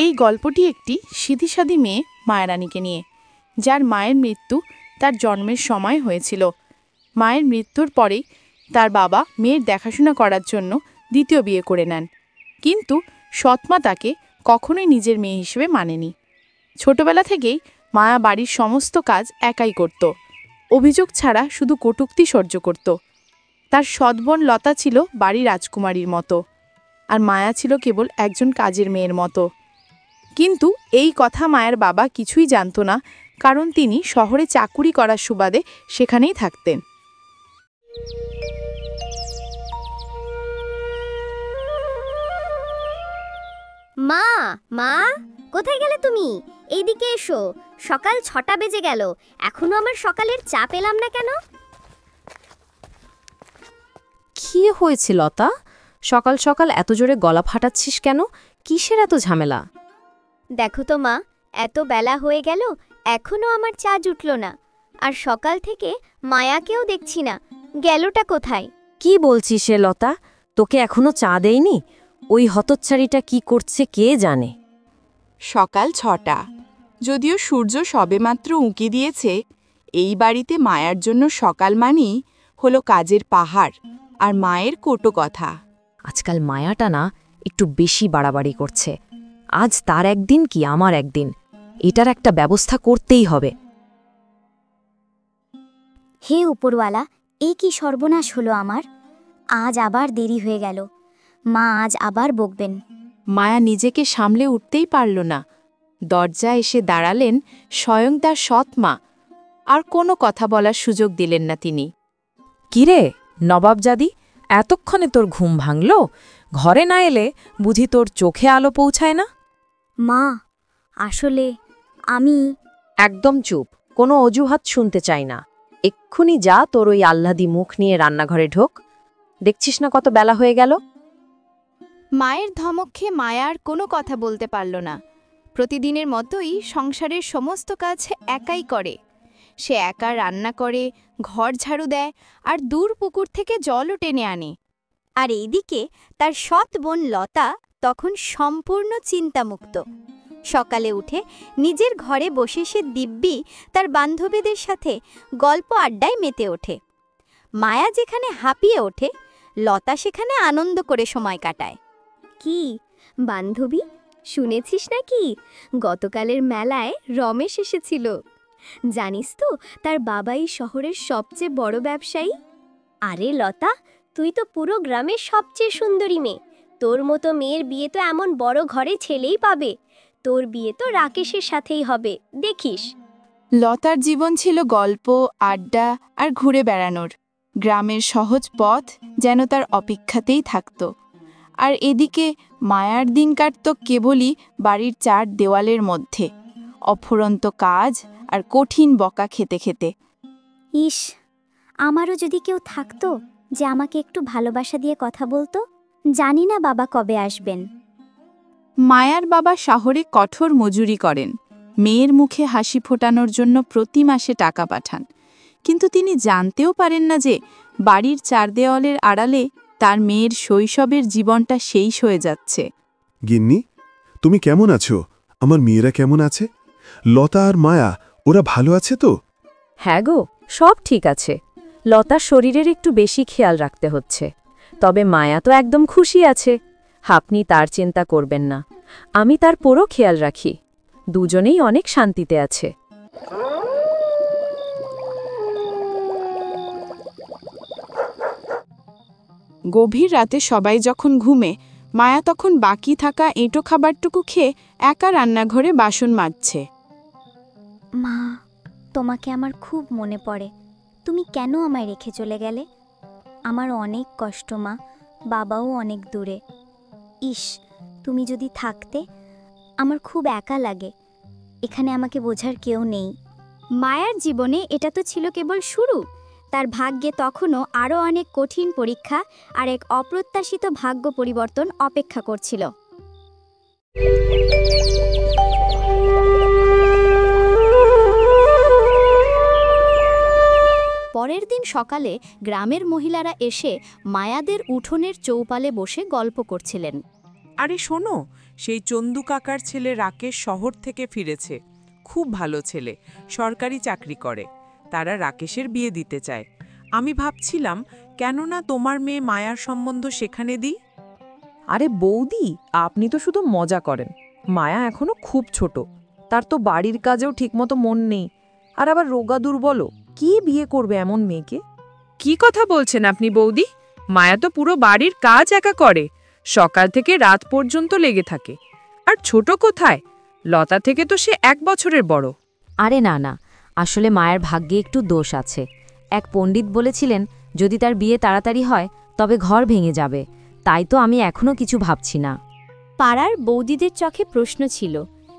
এই গল্পটি একটি সিধীসাধী মেয়ে মায়ারানীকে নিয়ে, যার মায়ের মৃত্যু তার জন্মের সময় হয়েছিল। মায়ের মৃত্যুর পরেই তার বাবা মেয়ের দেখাশোনা করার জন্য দ্বিতীয় বিয়ে করে নেন, কিন্তু সৎমা তাকে কখনোই নিজের মেয়ে হিসেবে মানেনি। ছোটবেলা থেকেই মায়া বাড়ির সমস্ত কাজ একাই করত, অভিযোগ ছাড়া শুধু কটূক্তি সহ্য করত। তার সৎ বোন লতা ছিল বাড়ির রাজকুমারীর মতো, আর মায়া ছিল কেবল একজন কাজের মেয়ের মতো। কিন্তু এই কথা মায়ের বাবা কিছুই জানত না, কারণ তিনি শহরে চাকুরি করার সুবাদে সেখানেই থাকতেন। মা, মা, কোথায় গেলে তুমি? এইদিকে এসো, সকাল ৬টা বেজে গেল, এখনো আমার সকালের চা পেলাম না কেন? কি হয়েছে লতা? সকাল সকাল এত জোরে গলা ফাটাচ্ছিস কেন? কিসের এত ঝামেলা? দেখো তো মা, এত বেলা হয়ে গেল, এখনো আমার চা জুটল না। আর সকাল থেকে মায়াকেও দেখছি না, গেলটা কোথায়? কি বলছিস সে লতা? তোকে এখনো চা দেয়নি? ওই হতচ্ছাড়িটা কি করছে কে জানে। সকাল ৬টা, যদিও সূর্য সবেমাত্র উঁকি দিয়েছে। এই বাড়িতে মায়ার জন্য সকাল মানেই হলো কাজের পাহাড় আর মায়ের কোটো কথা। আজকাল মায়াটা না একটু বেশি বাড়াবাড়ি করছে। আজ তার একদিন কি আমার একদিন, এটার একটা ব্যবস্থা করতেই হবে। হে উপরওয়ালা, এই কি সর্বনাশ হলো আমার! আজ আবার দেরি হয়ে গেল, মা আজ আবার বকবেন। মায়া নিজেকে সামলে উঠতেই পারল না। দরজায় এসে দাঁড়ালেন স্বয়ং তার সৎ মা, আর কোনো কথা বলার সুযোগ দিলেন না তিনি। কিরে নবাবজাদি, এতক্ষণে তোর ঘুম ভাঙল? ঘরে না এলে বুঝি তোর চোখে আলো পৌঁছায় না? মা, আসলে আমি... একদম চুপ, কোনো অজুহাত শুনতে চাই না। এক্ষুনি যা তোর ওই আহ্লাদি মুখ নিয়ে রান্নাঘরে ঢোক। দেখছিস না কত বেলা হয়ে গেল? মায়ের ধমক খেয়ে মায়া আর কোনো কথা বলতে পারল না। প্রতিদিনের মতোই সংসারের সমস্ত কাজ একাই করে। সে একা রান্না করে, ঘর ঝাড়ু দেয়, আর দূর পুকুর থেকে জলও টেনে আনে। আর এইদিকে তার সৎ বোন লতা তখন সম্পূর্ণ চিন্তামুক্ত। সকালে উঠে নিজের ঘরে বসে সে দিব্যি তার বান্ধবীদের সাথে গল্প আড্ডায় মেতে ওঠে। মায়া যেখানে হাঁপিয়ে ওঠে, লতা সেখানে আনন্দ করে সময় কাটায়। কি বান্ধবী, শুনেছিস নাকি গতকালের মেলায় রমেশ এসেছিল? জানিস তো তার বাবাই শহরের সবচেয়ে বড় ব্যবসায়ী। আরে লতা, তুই তো পুরো গ্রামের সবচেয়ে সুন্দরী মেয়ে। তোর মতো মেয়ের বিয়ে তো এমন বড় ঘরে ছেলেই পাবে। তোর বিয়ে তো রাকেশের সাথেই হবে, দেখিস। লতার জীবন ছিল গল্প, আড্ডা আর ঘুরে বেড়ানোর। গ্রামের সহজ পথ যেন তার অপেক্ষাতেই থাকত। আর এদিকে মায়ার দিন কাটত কেবলই বাড়ির ৪ দেওয়ালের মধ্যে, অফুরন্ত কাজ আর কঠিন বকা খেতে খেতে। ইস, আমারও যদি কেউ থাকতো যে আমাকে একটু ভালোবাসা দিয়ে কথা বলতো। জানি না বাবা কবে আসবেন। মায়ার বাবা শহরে কঠোর মজুরি করেন, মেয়ের মুখে হাসি ফোটানোর জন্য প্রতি মাসে টাকা পাঠান। কিন্তু তিনি জানতেও পারেন না যে বাড়ির ৪ দেওয়ালের আড়ালে তার মেয়ের শৈশবের জীবনটা শেষ হয়ে যাচ্ছে। গিন্নি, তুমি কেমন আছো? আমার মেয়েরা কেমন আছে? লতা আর মায়া, ওরা ভালো আছে তো? হ্যাঁ গো, সব ঠিক আছে। লতার শরীরের একটু বেশি খেয়াল রাখতে হচ্ছে, তবে মায়া তো একদম খুশি আছে। আপনি তার চিন্তা করবেন না, আমি তার পুরো খেয়াল রাখি। দুজনেই অনেক শান্তিতে আছে। গভীর রাতে সবাই যখন ঘুমে, মায়া তখন বাকি থাকা এঁটো খাবারটুকু খেয়ে একা রান্নাঘরে বাসন মাজছে। মা, তোমাকে আমার খুব মনে পড়ে। তুমি কেন আমায় রেখে চলে গেলে? আমার অনেক কষ্ট মা, বাবাও অনেক দূরে। ইস, তুমি যদি থাকতে। আমার খুব একা লাগে, এখানে আমাকে বোঝার কেউ নেই। মায়ার জীবনে এটা তো ছিল কেবল শুরু। তার ভাগ্যে তখনও আরও অনেক কঠিন পরীক্ষা আর এক অপ্রত্যাশিত ভাগ্য পরিবর্তন অপেক্ষা করছিল। পরের দিন সকালে গ্রামের মহিলারা এসে মায়াদের উঠোনের চৌপালে বসে গল্প করছিলেন। আরে শোনো, সেই চন্দু কাকার ছেলে রাকেশ শহর থেকে ফিরেছে। খুব ভালো ছেলে, সরকারি চাকরি করে। তারা রাকেশের বিয়ে দিতে চায়। আমি ভাবছিলাম কেন না তোমার মেয়ে মায়ার সম্বন্ধ সেখানে দিই। আরে বৌদি, আপনি তো শুধু মজা করেন। মায়া এখনো খুব ছোট, তার তো বাড়ির কাজেও ঠিকমতো মন নেই, আর আবার রোগা দুর্বলও। কে বিয়ে করবে এমন মেয়েকে? কি কথা বলছেন আপনি বৌদি? মায়া তো পুরো বাড়ির কাজ একা করে, সকাল থেকে রাত পর্যন্ত লেগে থাকে। আর ছোট কোথায়? লতা থেকে তো সে 1 বছরের বড়। আরে না না, আসলে মায়ের ভাগ্যে একটু দোষ আছে। এক পণ্ডিত বলেছিলেন যদি তার বিয়ে তাড়াতাড়ি হয় তবে ঘর ভেঙে যাবে। তাই তো আমি এখনো কিছু ভাবছি না। পাড়ার বৌদিদের চোখে প্রশ্ন ছিল।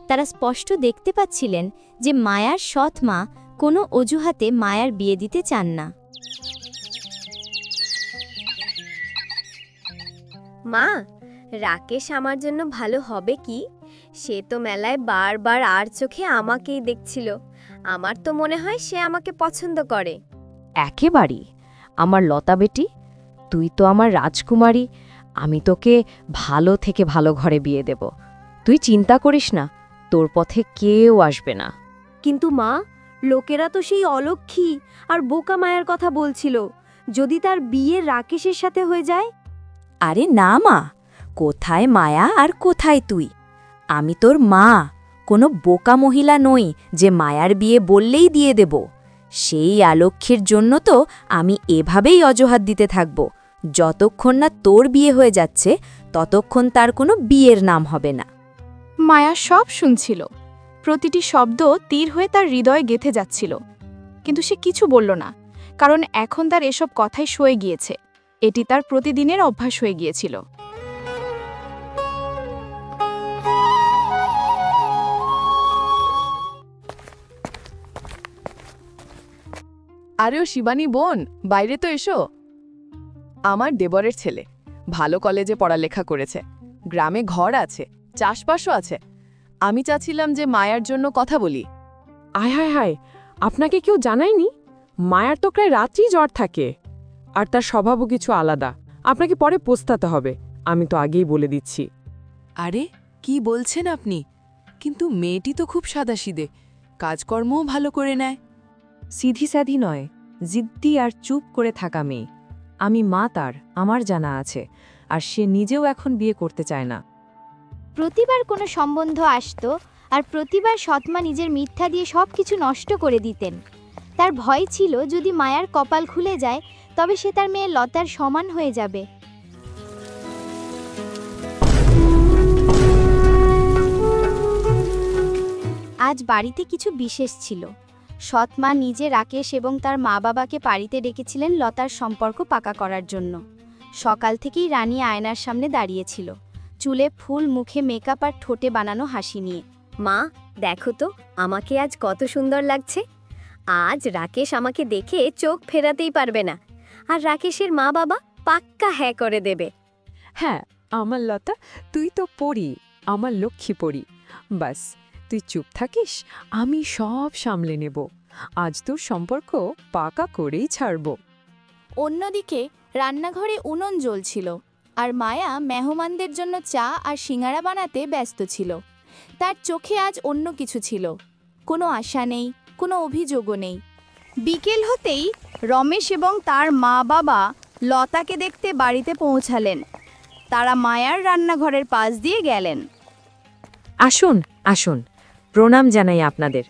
তারা স্পষ্ট দেখতে পাচ্ছিলেন যে মায়ার সৎ মা কোনো অজুহাতে মায়ার বিয়ে দিতে চান না। মা, রাকেশ আমার জন্য ভালো হবে কি? সে তো মেলায় বারবার আর চোখে আমাকেই দেখছিল। আমার তো মনে হয় সে আমাকে পছন্দ করে। একেবারেই। আমার লতা বেটি, তুই তো আমার রাজকুমারী। আমি তোকে ভালো থেকে ভালো ঘরে বিয়ে দেব। তুই চিন্তা করিস না, তোর পথে কেউ আসবে না। কিন্তু মা, লোকেরা তো সেই অলক্ষী আর বোকা মায়ের কথা বলছিল। যদি তার বিয়ে রাকেশের সাথে হয়ে যায়? আরে না মা, কোথায় মায়া আর কোথায় তুই? আমি তোর মা, কোনো বোকা মহিলা নই যে মায়ার বিয়ে বললেই দিয়ে দেব। সেই আলক্ষ্যের জন্য তো আমি এভাবেই অজুহাত দিতে থাকব। যতক্ষণ না তোর বিয়ে হয়ে যাচ্ছে ততক্ষণ তার কোনো বিয়ের নাম হবে না। মায়া সব শুনছিল। প্রতিটি শব্দ তীর হয়ে তার হৃদয়ে গেঁথে যাচ্ছিল। কিন্তু সে কিছু বলল না, কারণ এখন তার এসব কথাই সয়ে গিয়েছে। এটি তার প্রতিদিনের অভ্যাস হয়ে গিয়েছিল। আরেও শিবানী বোন, বাইরে তো এসো। আমার দেবরের ছেলে ভালো কলেজে পড়ালেখা করেছে, গ্রামে ঘর আছে, চাষবাসও আছে। আমি চাচ্ছিলাম যে মায়ার জন্য কথা বলি। আয় হায় হায়, আপনাকে কেউ জানায়নি? মায়ার তো প্রায় রাত্রি জ্বর থাকে, আর তার স্বভাবও কিছু আলাদা। আপনাকে পরে পস্তাতে হবে, আমি তো আগেই বলে দিচ্ছি। আরে কি বলছেন আপনি? কিন্তু মেয়েটি তো খুব সাদাসিধে, কাজকর্মও ভালো করে নেয়। সিধি সাধি নয়, জিদ্দি আর চুপ করে থাকা মেয়ে। আমি মা তার, আমার জানা আছে, আর সে নিজেও এখন বিয়ে করতে চায় না। প্রতিবার কোনো সম্বন্ধ আসতো আর প্রতিবার সৎমা নিজের মিথ্যা দিয়ে সবকিছু নষ্ট করে দিতেন। তার ভয় ছিল যদি মায়ার কপাল খুলে যায় তবে সে তার মেয়ে লতার সমান হয়ে যাবে। আজ বাড়িতে কিছু বিশেষ ছিল। সৎমা নিজে রাকেশ এবং তার মা বাবাকে বাড়িতে ডেকেছিলেন লতার সম্পর্ক পাকা করার জন্য। সকাল থেকেই রানী আয়নার সামনে দাঁড়িয়েছিল, চুলে ফুল, মুখে মেকআপ আর ঠোঁটে বানানো হাসি নিয়ে। মা, দেখো তো আমাকে আজ কত সুন্দর লাগছে। আজ রাকেশ আমাকে দেখে চোখ ফেরাতেই পারবে না, আর রাকেশের মা বাবা পাক্কা হ্যাঁ করে দেবে। হ্যাঁ, আমার লতা, তুই তো পড়ি, আমার লক্ষ্মী পড়ি। বাস তুই চুপ থাকিস, আমি সব সামলে নেব। আজ তোর সম্পর্ক পাকা করেই ছাড়ব। অন্যদিকে রান্নাঘরে উনুন জ্বলছিল, আর মায়া মেহমানদের জন্য চা আর সিঙ্গারা বানাতে ব্যস্ত ছিল। তার চোখে আজ অন্য কিছু ছিল, কোনো আশা নেই, কোনো অভিযোগও নেই। বিকেল হতেই রমেশ এবং তার মা বাবা লতাকে দেখতে বাড়িতে পৌঁছালেন। তারা মায়ার রান্নাঘরের পাশ দিয়ে গেলেন। আসুন আসুন, প্রণাম জানাই আপনাদের।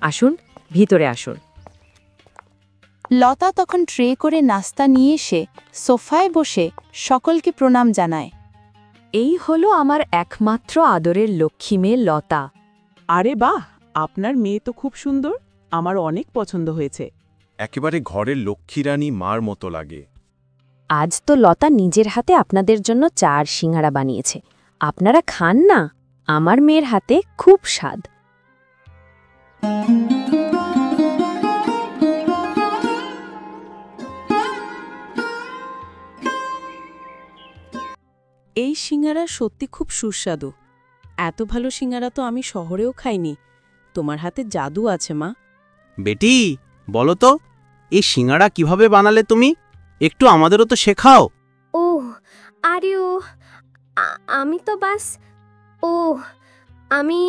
আসুন, ভিতরে আসুন। লতা তখন ট্রে করে নাস্তা নিয়ে এসে সোফায় বসে সকলকে প্রণাম জানায়। এই হলো আমার একমাত্র আদরের লক্ষ্মী মেয়ে লতা। আরে বাহ, আপনার মেয়ে তো খুব সুন্দর, আমার অনেক পছন্দ হয়েছে। একেবারে ঘরের লক্ষ্মীরানী মার মতো লাগে। আজ তো লতা নিজের হাতে আপনাদের জন্য চা আর সিঙ্গারা বানিয়েছে। আপনারা খান না, আমার মেয়ের হাতে খুব স্বাদ। এই সিঙ্গারা সত্যি খুব সুস্বাদু। এত ভালো সিঙ্গারা তো আমি শহরেও খাইনি। তোমার হাতে জাদু আছে মা। বেটি, বলো তো এই সিঙ্গাড়া কিভাবে বানালে তুমি? একটু আমাদেরও তো শেখাও। ওহ, আরে ও, আমি তো বাস ওহ, আমি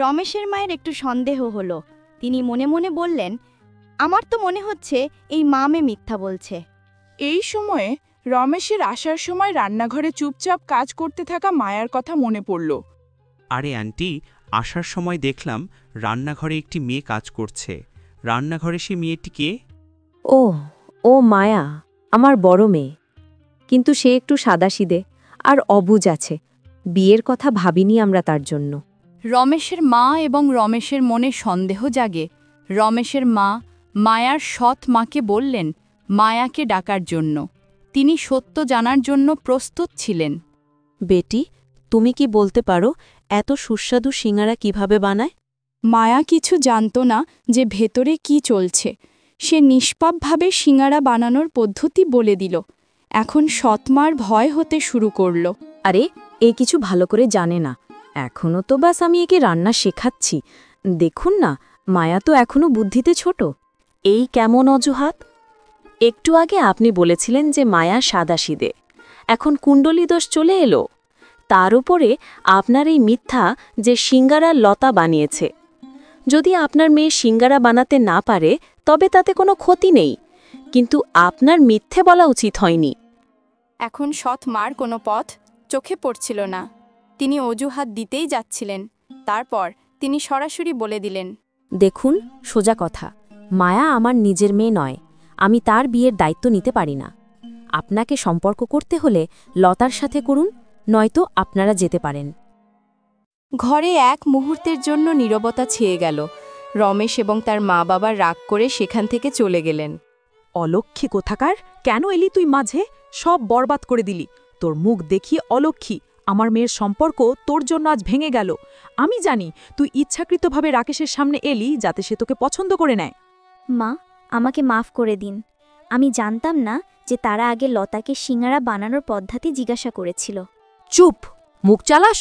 রমেশের মায়ের একটু সন্দেহ হলো। তিনি মনে মনে বললেন, আমার তো মনে হচ্ছে এই মামে মিথ্যা বলছে। এই সময়ে রমেশের আসার সময় রান্নাঘরে চুপচাপ কাজ করতে থাকা মায়ার কথা মনে পড়ল। আরে আন্টি, আসার সময় দেখলাম রান্নাঘরে একটি মেয়ে কাজ করছে। রান্নাঘরে সে মেয়েটি কে? ও মায়া, আমার বড় মেয়ে। কিন্তু সে একটু সাদাসিদে আর অবুঝ আছে। বিয়ের কথা ভাবিনি আমরা তার জন্য। রমেশের মা এবং রমেশের মনে সন্দেহ জাগে। রমেশের মা মায়ার সৎ মাকে বললেন মায়াকে ডাকার জন্য। তিনি সত্য জানার জন্য প্রস্তুত ছিলেন। বেটি, তুমি কি বলতে পারো এত সুস্বাদু সিঙ্গারা কিভাবে বানায়? মায়া কিছু জানত না যে ভেতরে কি চলছে। সে নিষ্পাপভাবে সিঙ্গারা বানানোর পদ্ধতি বলে দিল। এখন সৎমার ভয় হতে শুরু করল। আরে, এ কিছু ভালো করে জানে না। এখনও তো বাস আমি একে রান্না শেখাচ্ছি। দেখুন না, মায়া তো এখনও বুদ্ধিতে ছোট। এই কেমন অজুহাত? একটু আগে আপনি বলেছিলেন যে মায়া সাদাসিদে। এখন কুণ্ডলী দোষ চলে এলো। তার উপরে আপনার এই মিথ্যা যে সিঙ্গারা লতা বানিয়েছে। যদি আপনার মেয়ে সিঙ্গারা বানাতে না পারে তবে তাতে কোনো ক্ষতি নেই, কিন্তু আপনার মিথ্যে বলা উচিত হয়নি। এখন সৎ মার কোনো পথ চোখে পড়ছিল না। তিনি অজুহাত দিতেই যাচ্ছিলেন। তারপর তিনি সরাসরি বলে দিলেন, দেখুন, সোজা কথা, মায়া আমার নিজের মেয়ে নয়। আমি তার বিয়ের দায়িত্ব নিতে পারি না। আপনাকে সম্পর্ক করতে হলে লতার সাথে করুন, নয়তো আপনারা যেতে পারেন। ঘরে এক মুহূর্তের জন্য নীরবতা ছেয়ে গেল। রমেশ এবং তার মা বাবা রাগ করে সেখান থেকে চলে গেলেন। অলক্ষী কোথাকার, কেন এলি তুই মাঝে? সব বরবাদ করে দিলি। তোর মুখ দেখিয়ে অলক্ষী। আমার মেয়ের সম্পর্ক তোর জন্য আজ ভেঙে গেল। আমি জানি তুই ইচ্ছাকৃতভাবে রাকেশের সামনে এলি যাতে সে তোকে পছন্দ করে নেয়। মা, আমাকে মাফ করে দিন। আমি জানতাম না যে তারা আগে লতাকে সিঙ্গারা বানানোর পদ্ধতি জিজ্ঞাসা করেছিল। চুপ, মুখ চালাস?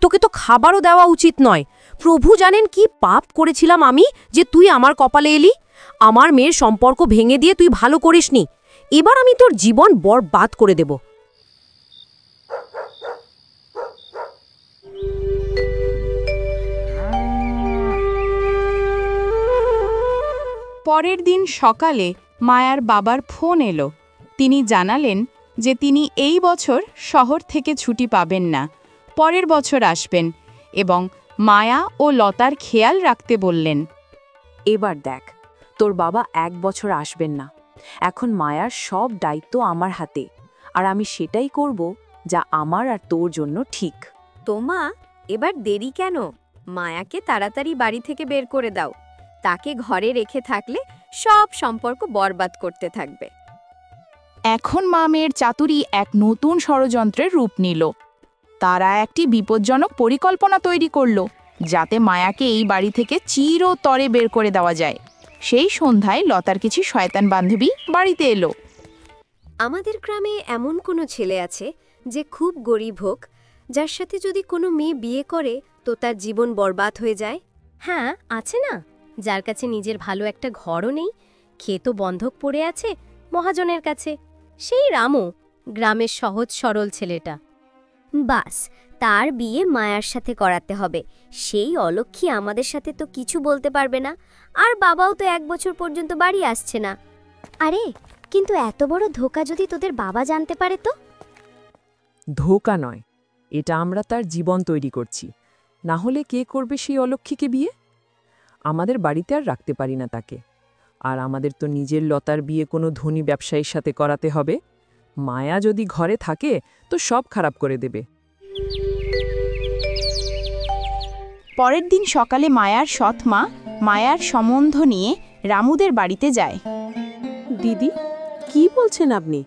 তোকে তো খাবারও দেওয়া উচিত নয়। প্রভু জানেন কি পাপ করেছিলাম আমি যে তুই আমার কপালে এলি। আমার মেয়ের সম্পর্ক ভেঙে দিয়ে তুই ভালো করিসনি। এবার আমি তোর জীবন বরবাদ করে দেব। পরের দিন সকালে মায়ার বাবার ফোন এলো। তিনি জানালেন যে তিনি এই বছর শহর থেকে ছুটি পাবেন না, পরের বছর আসবেন এবং মায়া ও লতার খেয়াল রাখতে বললেন। এবার দেখ, তোর বাবা 1 বছর আসবেন না। এখন মায়ার সব দায়িত্ব আমার হাতে, আর আমি সেটাই করব যা আমার আর তোর জন্য ঠিক। তোমা, এবার দেরি কেন? মায়াকে তাড়াতাড়ি বাড়ি থেকে বের করে দাও। তাকে ঘরে রেখে থাকলে সব সম্পর্ক বরবাদ করতে থাকবে। এখন মা মেয়ের চাতুরি এক নতুন ষড়যন্ত্রের রূপ নিল। তারা একটি বিপজ্জনক পরিকল্পনা তৈরি করল যাতে মায়াকে এই বাড়ি থেকে চিরতরে বের করে দেওয়া যায়। সেই সন্ধ্যায় লতার কিছু শয়তান বান্ধবী বাড়িতে এলো। আমাদের গ্রামে এমন কোনো ছেলে আছে যে খুব গরিব হোক, যার সাথে যদি কোনো মেয়ে বিয়ে করে তো তার জীবন বরবাদ হয়ে যায়? হ্যাঁ, আছে না, যার কাছে নিজের ভালো একটা ঘরও নেই, ক্ষেতও বন্ধক পড়ে আছে মহাজনের কাছে। সেই রামু, গ্রামের সহজ সরল ছেলেটা। বাস, তার বিয়ে মায়ার সাথে করাতে হবে। সেই অলক্ষী আমাদের সাথে তো কিছু বলতে পারবে না, আর বাবাও তো 1 বছর পর্যন্ত বাড়ি আসছে না। আরে, কিন্তু এত বড় ধোঁকা যদি তোদের বাবা জানতে পারে তো? ধোঁকা নয়, এটা আমরা তার জীবন তৈরি করছি। না হলে কে করবে সেই অলক্ষীকে বিয়ে? আমাদের বাড়িতে আর রাখতে পারি না তাকে। আর আমাদের তো নিজের লতার বিয়ে কোনো ধনী ব্যবসায়ীর সাথে করাতে হবে। মায়া যদি ঘরে থাকে তো সব খারাপ করে দেবে। পরের দিন সকালে মায়ার সৎ মা মায়ার সম্বন্ধ নিয়ে রামুদের বাড়িতে যায়। দিদি, কি বলছেন আপনি?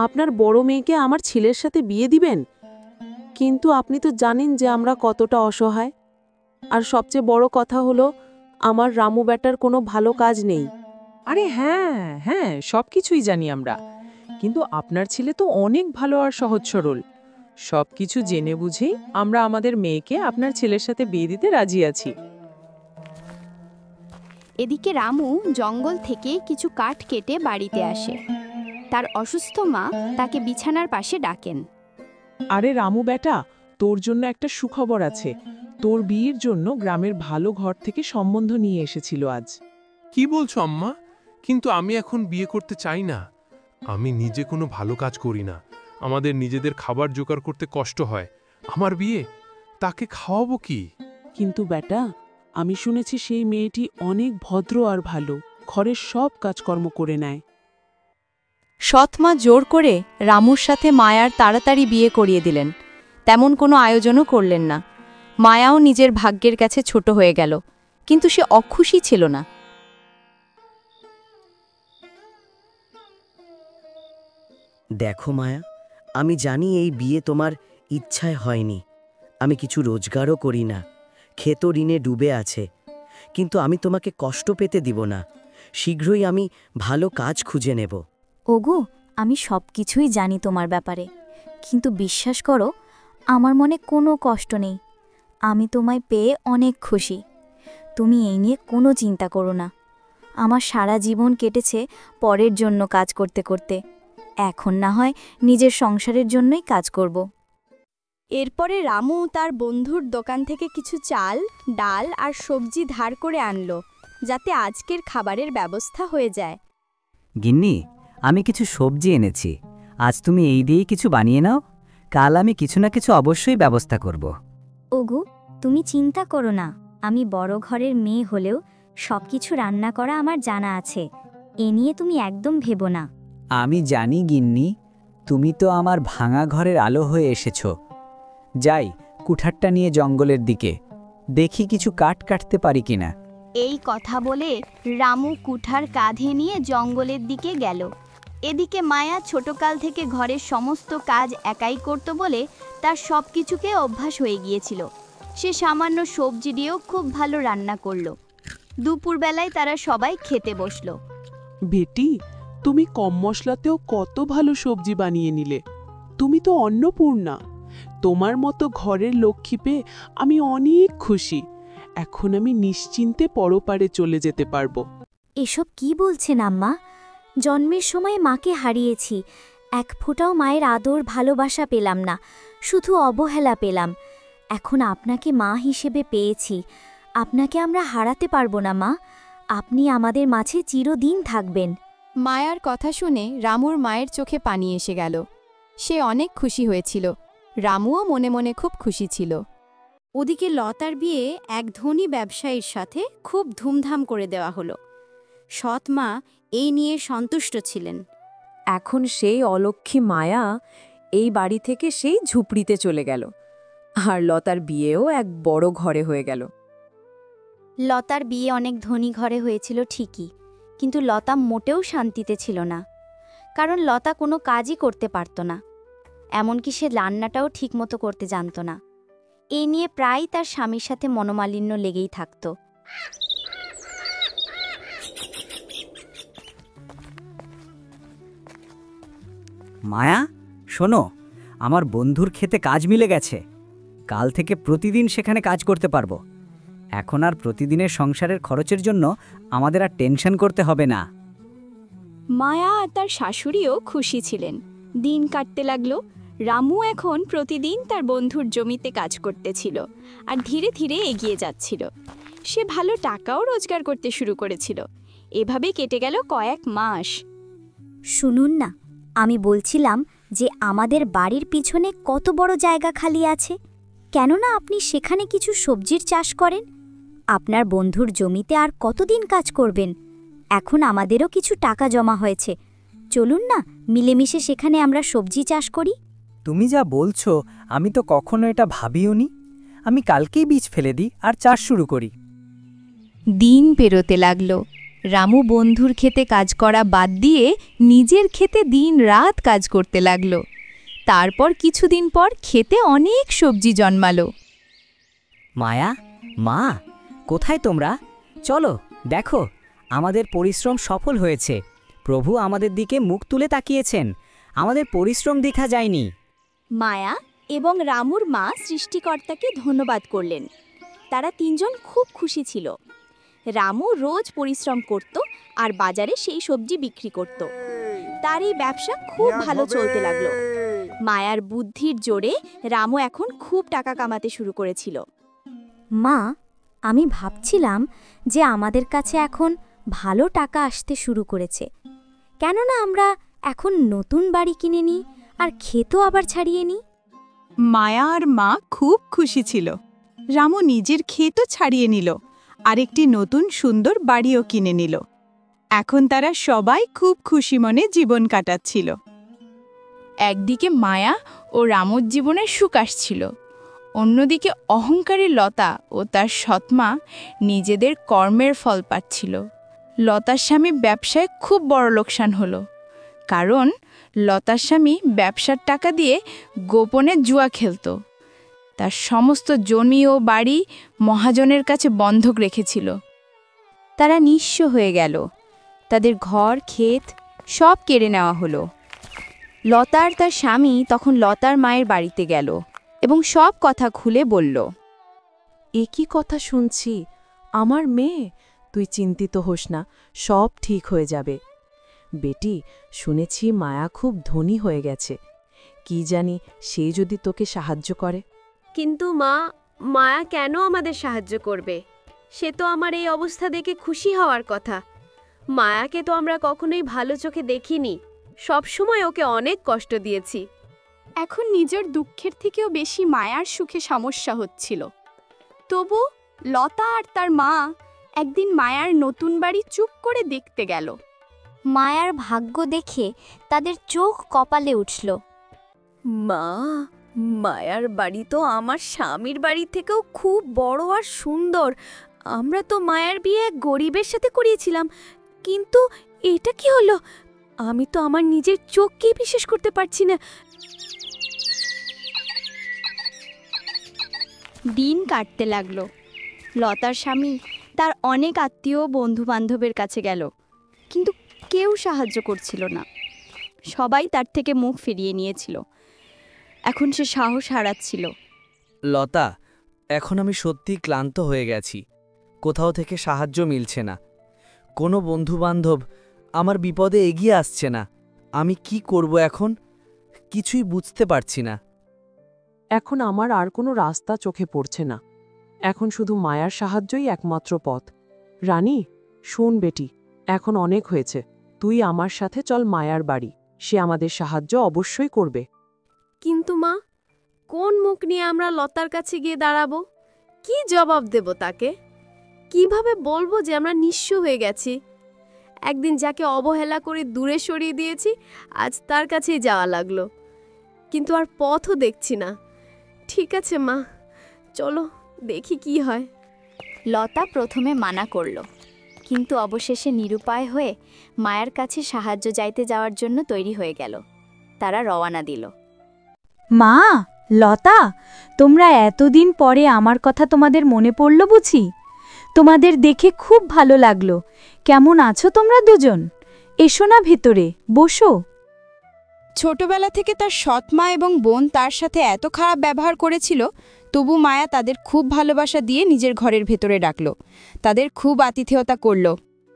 আপনার বড় মেয়েকে আমার ছেলের সাথে বিয়ে দিবেন? কিন্তু আপনি তো জানেন যে আমরা কতটা অসহায়। আর সবচেয়ে বড় কথা হলো, আমার রামু বেটার কোনো ভালো কাজ নেই। আরে হ্যাঁ হ্যাঁ, সব কিছুই জানি আমরা। কিন্তু আপনার ছেলে তো অনেক ভালো আর সহজ সরল। সব কিছু জেনে বুঝেই আমরা আমাদের মেয়েকে আপনার ছেলের সাথে বিয়ে দিতে রাজি আছি। এদিকে রামু জঙ্গল থেকে কিছু কাঠ কেটে বাড়িতে আসে। তার অসুস্থ মা তাকে বিছানার পাশে ডাকেন। আরে রামু বেটা, তোর জন্য একটা সুখবর আছে। তোর বিয়ের জন্য গ্রামের ভালো ঘর থেকে সম্বন্ধ নিয়ে এসেছিল আজ। কি বলছো আম্মা? কিন্তু আমি এখন বিয়ে করতে চাই না। আমি নিজে কোনো ভালো কাজ করি না, আমাদের নিজেদের খাবার জোগাড় করতে কষ্ট হয়। আমার বিয়ে, তাকে খাওয়াবো কি? কিন্তু বেটা, আমি শুনেছি সেই মেয়েটি অনেক ভদ্র আর ভালো, ঘরের সব কাজকর্ম করে নেয়। সৎমা জোর করে রামুর সাথে মায়ার তাড়াতাড়ি বিয়ে করিয়ে দিলেন। তেমন কোনো আয়োজনও করলেন না। মায়াও নিজের ভাগ্যের কাছে ছোট হয়ে গেল, কিন্তু সে অখুশি ছিল না। দেখো মায়া, আমি জানি এই বিয়ে তোমার ইচ্ছায় হয়নি। আমি কিছু রোজগারও করি না, ক্ষেত ঋণে ডুবে আছে। কিন্তু আমি তোমাকে কষ্ট পেতে দিব না। শীঘ্রই আমি ভালো কাজ খুঁজে নেব। ওগো, আমি সব কিছুই জানি তোমার ব্যাপারে, কিন্তু বিশ্বাস করো, আমার মনে কোনো কষ্ট নেই। আমি তোমায় পেয়ে অনেক খুশি। তুমি এই নিয়ে কোনো চিন্তা করো না। আমার সারা জীবন কেটেছে পরের জন্য কাজ করতে করতে। এখন না হয় নিজের সংসারের জন্যই কাজ করব। এরপরে রামু তার বন্ধুর দোকান থেকে কিছু চাল, ডাল আর সবজি ধার করে আনলো, যাতে আজকের খাবারের ব্যবস্থা হয়ে যায়। গিন্নি, আমি কিছু সবজি এনেছি, আজ তুমি এই দিয়েই কিছু বানিয়ে নাও। কাল আমি কিছু না কিছু অবশ্যই ব্যবস্থা করব। ওগো, তুমি চিন্তা করো না। আমি বড় ঘরের মেয়ে হলেও সবকিছু রান্না করা আমার জানা আছে। এ নিয়ে তুমি একদম ভেবো না। আমি জানি গিন্নি, তুমি তো আমার ভাঙা ঘরের আলো হয়ে এসেছ। যাই কুঠারটা নিয়ে জঙ্গলের দিকে, দেখি কিছু কাঠ কাটতে পারি কিনা। এই কথা বলে রামু কুঠার কাঁধে নিয়ে জঙ্গলের দিকে গেল। এদিকে মায়া ছোটকাল থেকে ঘরের সমস্ত কাজ একাই করত বলে তার সব কিছুকে অভ্যাস হয়ে গিয়েছিল। সে সামান্য সবজি দিয়েও খুব ভালো রান্না করল। দুপুরবেলায় তারা সবাই খেতে বসলো। বেটি, তুমি কম মশলাতেও কত ভালো সবজি বানিয়ে নিলে। তুমি তো অন্নপূর্ণা। তোমার মতো ঘরের লক্ষ্মী পেয়ে আমি অনেক খুশি। এখন আমি নিশ্চিন্তে পরপারে চলে যেতে পারবো। এসব কি বলছেন আম্মা? জন্মের সময় মাকে হারিয়েছি, এক ফোঁটাও মায়ের আদর ভালোবাসা পেলাম না, শুধু অবহেলা পেলাম। এখন আপনাকে মা হিসেবে পেয়েছি, আপনাকে আমরা হারাতে পারবো না মা। আপনি আমাদের মাঝে চিরদিন থাকবেন। মায়ার কথা শুনে রামুর মায়ের চোখে পানি এসে গেল। সে অনেক খুশি হয়েছিল। রামুও মনে মনে খুব খুশি ছিল। ওদিকে লতার বিয়ে এক ধনী ব্যবসায়ীর সাথে খুব ধুমধাম করে দেওয়া হলো। সৎ মা এই নিয়ে সন্তুষ্ট ছিলেন। এখন সেই অলক্ষ্মী মায়া এই বাড়ি থেকে সেই ঝুপড়িতে চলে গেল, আর লতার বিয়েও এক বড় ঘরে হয়ে গেল। লতার বিয়ে অনেক ধনী ঘরে হয়েছিল ঠিকই, কিন্তু লতা মোটেও শান্তিতে ছিল না। কারণ লতা কোনো কাজই করতে পারত না, এমনকি সে রান্নাটাও ঠিকমতো করতে জানত না। এই নিয়ে প্রায় তার স্বামীর সাথে মনোমালিন্য লেগেই থাকত। মায়া, শোনো, আমার বন্ধুর ক্ষেতে কাজ মিলে গেছে। কাল থেকে প্রতিদিন সেখানে কাজ করতে পারবো। এখন আর প্রতিদিনের সংসারের খরচের জন্য আমাদের আর টেনশন করতে হবে না। মায়া আর তার শাশুড়িও খুশি ছিলেন। দিন কাটতে লাগলো। রামু এখন প্রতিদিন তার বন্ধুর জমিতে কাজ করতেছিল আর ধীরে ধীরে এগিয়ে যাচ্ছিল। সে ভালো টাকাও রোজগার করতে শুরু করেছিল। এভাবে কেটে গেল কয়েক মাস। শুনুন না, আমি বলছিলাম যে আমাদের বাড়ির পিছনে কত বড় জায়গা খালি আছে, কেননা আপনি সেখানে কিছু সবজির চাষ করেন। আপনার বন্ধুর জমিতে আর কতদিন কাজ করবেন? এখন আমাদেরও কিছু টাকা জমা হয়েছে, চলুন না মিলেমিশে সেখানে আমরা সবজি চাষ করি। তুমি যা বলছো আমি তো কখনো এটা ভাবিওনি। আমি কালকেই বীজ ফেলে দিই আর চাষ শুরু করি। দিন পেরোতে লাগলো। রামু বন্ধুর ক্ষেতে কাজ করা বাদ দিয়ে নিজের ক্ষেতে দিন রাত কাজ করতে লাগলো। তারপর কিছুদিন পর ক্ষেতে অনেক সবজি জন্মালো। মায়া, মা, কোথায় তোমরা? চলো দেখো, আমাদের পরিশ্রম সফল হয়েছে। প্রভু আমাদের দিকে মুখ তুলে তাকিয়েছেন। আমাদের পরিশ্রম দেখা যায়নি। মায়া এবং রামুর মা সৃষ্টিকর্তাকে ধন্যবাদ করলেন। তারা তিনজন খুব খুশি ছিল। রামু রোজ পরিশ্রম করত আর বাজারে সেই সবজি বিক্রি করত। তার এই ব্যবসা খুব ভালো চলতে লাগলো। মায়ার বুদ্ধির জোরে রামু এখন খুব টাকা কামাতে শুরু করেছিল। মা, আমি ভাবছিলাম যে আমাদের কাছে এখন ভালো টাকা আসতে শুরু করেছে। কেননা আমরা এখন নতুন বাড়ি কিনে নিই আর ক্ষেতও আবার ছাড়িয়ে নিই। মায়া আর মা খুব খুশি ছিল। রামু নিজের ক্ষেতও ছাড়িয়ে নিল আর একটি নতুন সুন্দর বাড়িও কিনে নিল। এখন তারা সবাই খুব খুশি মনে জীবন কাটাচ্ছিল। একদিকে মায়া ও রামুর জীবনে সুখ আসছিল, অন্যদিকে অহংকারী লতা ও তার সৎমা নিজেদের কর্মের ফল পাচ্ছিল। লতার স্বামী ব্যবসায় খুব বড় লোকসান হলো, কারণ লতার স্বামী ব্যবসার টাকা দিয়ে গোপনে জুয়া খেলত। তার সমস্ত জমি ও বাড়ি মহাজনের কাছে বন্ধক রেখেছিল। তারা নিঃস্ব হয়ে গেল, তাদের ঘর ক্ষেত সব কেড়ে নেওয়া হলো। লতা আর তার স্বামী তখন লতার মায়ের বাড়িতে গেল এবং সব কথা খুলে বলল। এ কি কথা শুনছি? আমার মেয়ে, তুই চিন্তিত হোস না, সব ঠিক হয়ে যাবে। বেটি, শুনেছি মায়া খুব ধনী হয়ে গেছে। কি জানি সে যদি তোকে সাহায্য করে। কিন্তু মা, মায়া কেন আমাদের সাহায্য করবে? সে তো আমার এই অবস্থা দেখে খুশি হওয়ার কথা। মায়াকে তো আমরা কখনোই ভালো চোখে দেখিনি, সবসময় ওকে অনেক কষ্ট দিয়েছি। এখন নিজের দুঃখের থেকেও বেশি মায়ার সুখে সমস্যা হচ্ছিল। তবু লতা আর তার মা একদিন মায়ার নতুন বাড়ি চুপ করে দেখতে গেল। মায়ার ভাগ্য দেখে তাদের চোখ কপালে উঠল। মা, মায়ার বাড়ি তো আমার স্বামীর বাড়ি থেকেও খুব বড় আর সুন্দর। আমরা তো মায়ের বিয়ে এক গরিবের সাথে করিয়েছিলাম, কিন্তু এটা কি হলো? আমি তো আমার নিজের চোখকেই বিশ্বাস করতে পারছি না। দিন কাটতে লাগলো। লতার স্বামী তার অনেক আত্মীয় বন্ধু বান্ধবের কাছে গেল, কিন্তু কেউ সাহায্য করছিল না। সবাই তার থেকে মুখ ফিরিয়ে নিয়েছিল। এখন সে সাহস হারাচ্ছিল। লতা, এখন আমি সত্যি ক্লান্ত হয়ে গেছি। কোথাও থেকে সাহায্য মিলছে না, কোনো বন্ধুবান্ধব আমার বিপদে এগিয়ে আসছে না। আমি কি করব এখন? কিছুই বুঝতে পারছি না। এখন আমার আর কোনো রাস্তা চোখে পড়ছে না। এখন শুধু মায়ার সাহায্যই একমাত্র পথ। রানী, শোন বেটি, এখন অনেক হয়েছে। তুই আমার সাথে চল মায়ার বাড়ি, সে আমাদের সাহায্য অবশ্যই করবে। কিন্তু মা, কোন মুখ নিয়ে আমরা লতার কাছে গিয়ে দাঁড়াবো? কি জবাব দেব তাকে? কিভাবে বলবো যে আমরা নিঃস্ব হয়ে গেছি? একদিন যাকে অবহেলা করে দূরে সরিয়ে দিয়েছি, আজ তার কাছেই যাওয়া লাগলো, কিন্তু আর পথও দেখছি না। ঠিক আছে মা, চলো দেখি কি হয়। লতা প্রথমে মানা করল, কিন্তু অবশেষে নিরুপায় হয়ে মায়ের কাছে সাহায্য চাইতে যাওয়ার জন্য তৈরি হয়ে গেল। তারা রওনা দিল। মা, লতা, তোমরা এতদিন পরে আমার কথা তোমাদের মনে পড়ল বুঝি? তোমাদের দেখে খুব ভালো লাগলো। কেমন আছো তোমরা দুজন? এসো না ভেতরে, বসো। ছোটবেলা থেকে তার সৎমা এবং বোন তার সাথে এত খারাপ ব্যবহার করেছিল, তবু মায়া তাদের খুব ভালোবাসা দিয়ে নিজের ঘরের ভেতরে ডাকল। তাদের খুব আতিথেয়তা করল।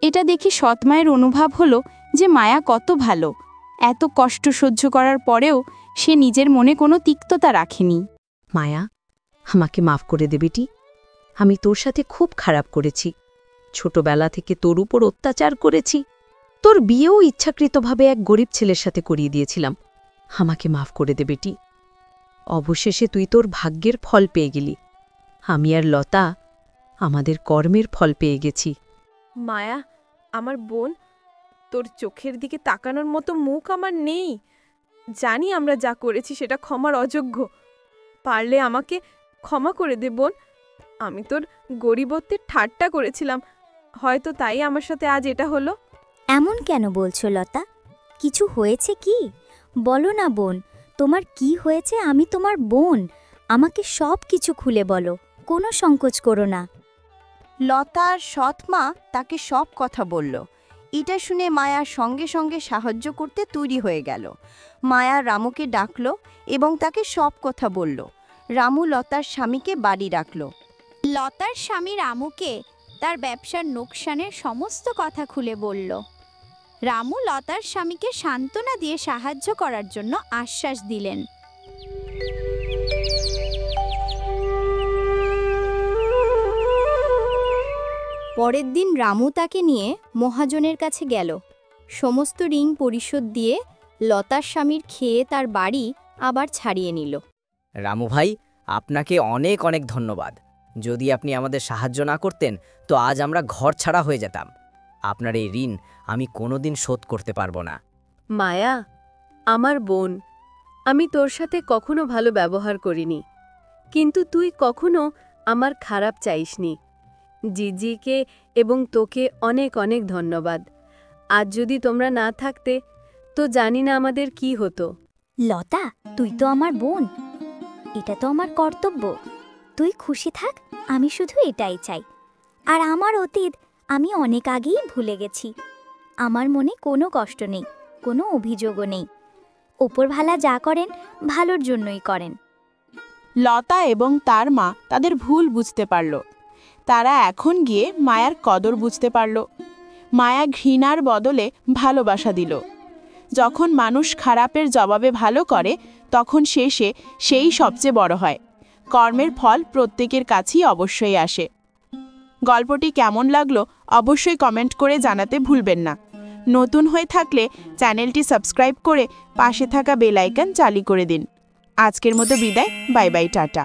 এটা দেখে সৎমায়ের অনুভব হলো যে মায়া কত ভালো। এত কষ্ট সহ্য করার পরেও সে নিজের মনে কোনো তিক্ততা রাখেনি। মায়া, আমাকে মাফ করে দে বেটি। আমি তোর সাথে খুব খারাপ করেছি। ছোটবেলা থেকে তোর উপর অত্যাচার করেছি। তোর বিয়েও ইচ্ছাকৃতভাবে এক গরিব ছেলের সাথে করিয়ে দিয়েছিলাম। আমাকে মাফ করে দে বেটি। অবশেষে তুই তোর ভাগ্যের ফল পেয়ে গেলি। আমি আর লতা আমাদের কর্মের ফল পেয়ে গেছি। মায়া, আমার বোন, তোর চোখের দিকে তাকানোর মতো মুখ আমার নেই। জানি আমরা যা করেছি সেটা ক্ষমার অযোগ্য। পারলে আমাকে ক্ষমা করে দে বোন। আমি তোর গরিবত্বের ঠাট্টা করেছিলাম, হয়তো তাই আমার সাথে আজ এটা হলো। এমন কেন বলছো লতা? কিছু হয়েছে কি? বলো না বোন, তোমার কি হয়েছে? আমি তোমার বোন, আমাকে সব কিছু খুলে বলো, কোনো সংকোচ করো না। লতার সৎমা তাকে সব কথা বলল। এটা শুনে মায়া সঙ্গে সঙ্গে সাহায্য করতে তৈরি হয়ে গেল। মায়া রামুকে ডাকল এবং তাকে সব কথা বলল। রামু লতার স্বামীকে বাড়ি রাখল। লতার স্বামী রামুকে তার ব্যবসার নোকসানের সমস্ত কথা খুলে বলল। রামু লতার স্বামীকে সান্ত্বনা দিয়ে সাহায্য করার জন্য আশ্বাস দিলেন। পরের দিন রামু তাকে নিয়ে মহাজনের কাছে গেল। সমস্ত ঋণ পরিশোধ দিয়ে লতার স্বামীর খেয়ে তার বাড়ি আবার ছাড়িয়ে নিল। রামু ভাই, আপনাকে অনেক অনেক ধন্যবাদ। যদি আপনি আমাদের সাহায্য না করতেন তো আজ আমরা ঘর ছাড়া হয়ে যেতাম। আপনার এই ঋণ আমি কোনোদিন শোধ করতে পারবো না। মায়া, আমার বোন, আমি তোর সাথে কখনো ভালো ব্যবহার করিনি, কিন্তু তুই কখনো আমার খারাপ চাইসনি। জিজিকে এবং তোকে অনেক অনেক ধন্যবাদ। আজ যদি তোমরা না থাকতে তো জানি না আমাদের কি হতো। লতা, তুই তো আমার বোন, এটা তো আমার কর্তব্য। তুই খুশি থাক, আমি শুধু এটাই চাই। আর আমার অতীত আমি অনেক আগেই ভুলে গেছি। আমার মনে কোনো কষ্ট নেই, কোনো অভিযোগও নেই। ওপরভালা যা করেন ভালোর জন্যই করেন। লতা এবং তার মা তাদের ভুল বুঝতে পারল। তারা এখন গিয়ে মায়ার কদর বুঝতে পারল। মায়া ঘৃণার বদলে ভালোবাসা দিল। যখন মানুষ খারাপের জবাবে ভালো করে তখন শেষে সেই সবচেয়ে বড় হয়। কর্মের ফল প্রত্যেকের কাছেই অবশ্যই আসে। গল্পটি কেমন লাগলো অবশ্যই কমেন্ট করে জানাতে ভুলবেন না। নতুন হয়ে থাকলে চ্যানেলটি সাবস্ক্রাইব করে পাশে থাকা বেল আইকন চালু করে দিন। আজকের মতো বিদায়, বাই বাই, টাটা।